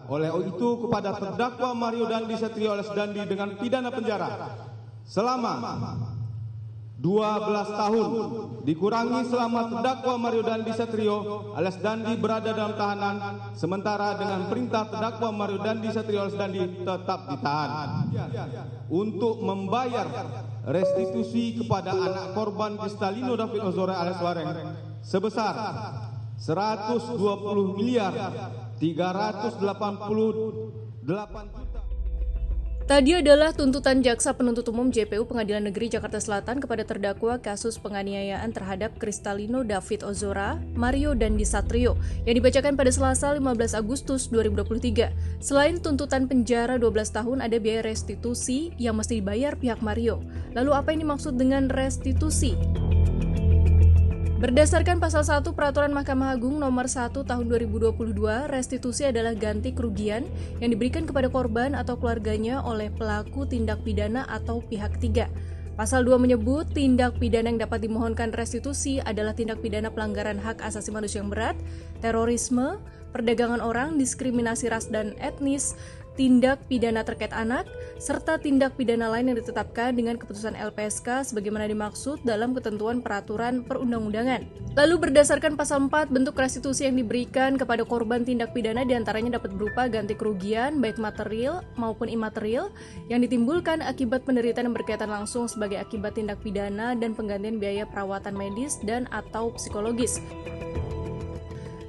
Oleh itu kepada terdakwa Mario Dandi Satrio alias Dandi dengan pidana penjara selama 12 tahun dikurangi selama terdakwa Mario Dandi Satrio alias Dandi berada dalam tahanan, sementara dengan perintah terdakwa Mario Dandi Satrio alias Dandi tetap ditahan untuk membayar restitusi kepada anak korban Kristalino David Ozora alias Wareng sebesar 120 miliar 388 juta. Tadi adalah tuntutan Jaksa Penuntut Umum JPU Pengadilan Negeri Jakarta Selatan kepada terdakwa kasus penganiayaan terhadap Kristalino David Ozora, Mario Dandi Satrio yang dibacakan pada Selasa 15 Agustus 2023. Selain tuntutan penjara 12 tahun, ada biaya restitusi yang mesti dibayar pihak Mario. Lalu apa yang dimaksud dengan restitusi? Berdasarkan pasal 1 Peraturan Mahkamah Agung nomor 1 tahun 2022, restitusi adalah ganti kerugian yang diberikan kepada korban atau keluarganya oleh pelaku tindak pidana atau pihak ketiga. Pasal 2 menyebut tindak pidana yang dapat dimohonkan restitusi adalah tindak pidana pelanggaran hak asasi manusia yang berat, terorisme, perdagangan orang, diskriminasi ras dan etnis, tindak pidana terkait anak, serta tindak pidana lain yang ditetapkan dengan keputusan LPSK sebagaimana dimaksud dalam ketentuan peraturan perundang-undangan. Lalu berdasarkan pasal 4, bentuk restitusi yang diberikan kepada korban tindak pidana diantaranya dapat berupa ganti kerugian baik material maupun imaterial yang ditimbulkan akibat penderitaan yang berkaitan langsung sebagai akibat tindak pidana dan penggantian biaya perawatan medis dan atau psikologis.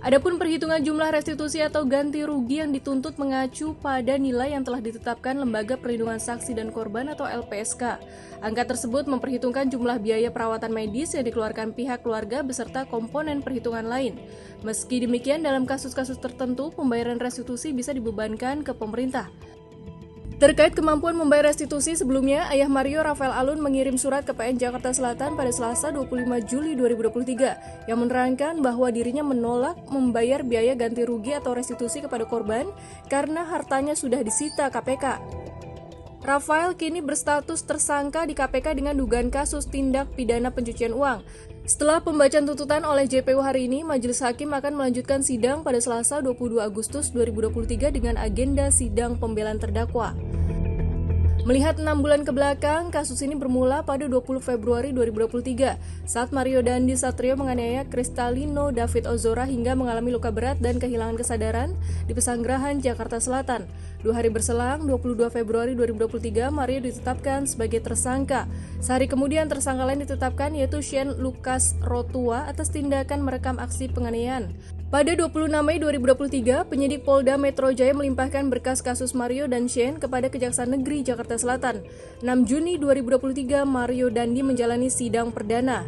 Adapun perhitungan jumlah restitusi atau ganti rugi yang dituntut mengacu pada nilai yang telah ditetapkan Lembaga Perlindungan Saksi dan Korban atau LPSK. Angka tersebut memperhitungkan jumlah biaya perawatan medis yang dikeluarkan pihak keluarga beserta komponen perhitungan lain. Meski demikian, dalam kasus-kasus tertentu, pembayaran restitusi bisa dibebankan ke pemerintah. Terkait kemampuan membayar restitusi, sebelumnya ayah Mario Rafael Alun mengirim surat ke PN Jakarta Selatan pada Selasa 25 Juli 2023 yang menerangkan bahwa dirinya menolak membayar biaya ganti rugi atau restitusi kepada korban karena hartanya sudah disita KPK. Rafael kini berstatus tersangka di KPK dengan dugaan kasus tindak pidana pencucian uang. Setelah pembacaan tuntutan oleh JPU hari ini, Majelis Hakim akan melanjutkan sidang pada Selasa 22 Agustus 2023 dengan agenda sidang pembelaan terdakwa. Melihat 6 bulan ke belakang, kasus ini bermula pada 20 Februari 2023 saat Mario Dandi Satrio menganiaya Kristalino David Ozora hingga mengalami luka berat dan kehilangan kesadaran di Pesanggerahan, Jakarta Selatan. 2 hari berselang, 22 Februari 2023, Mario ditetapkan sebagai tersangka. Sehari kemudian tersangka lain ditetapkan yaitu Shane Lucas Rotua atas tindakan merekam aksi penganiayaan. Pada 26 Mei 2023, penyidik Polda Metro Jaya melimpahkan berkas kasus Mario dan Shane kepada Kejaksaan Negeri Jakarta Selatan. 6 Juni 2023, Mario Dandi menjalani sidang perdana.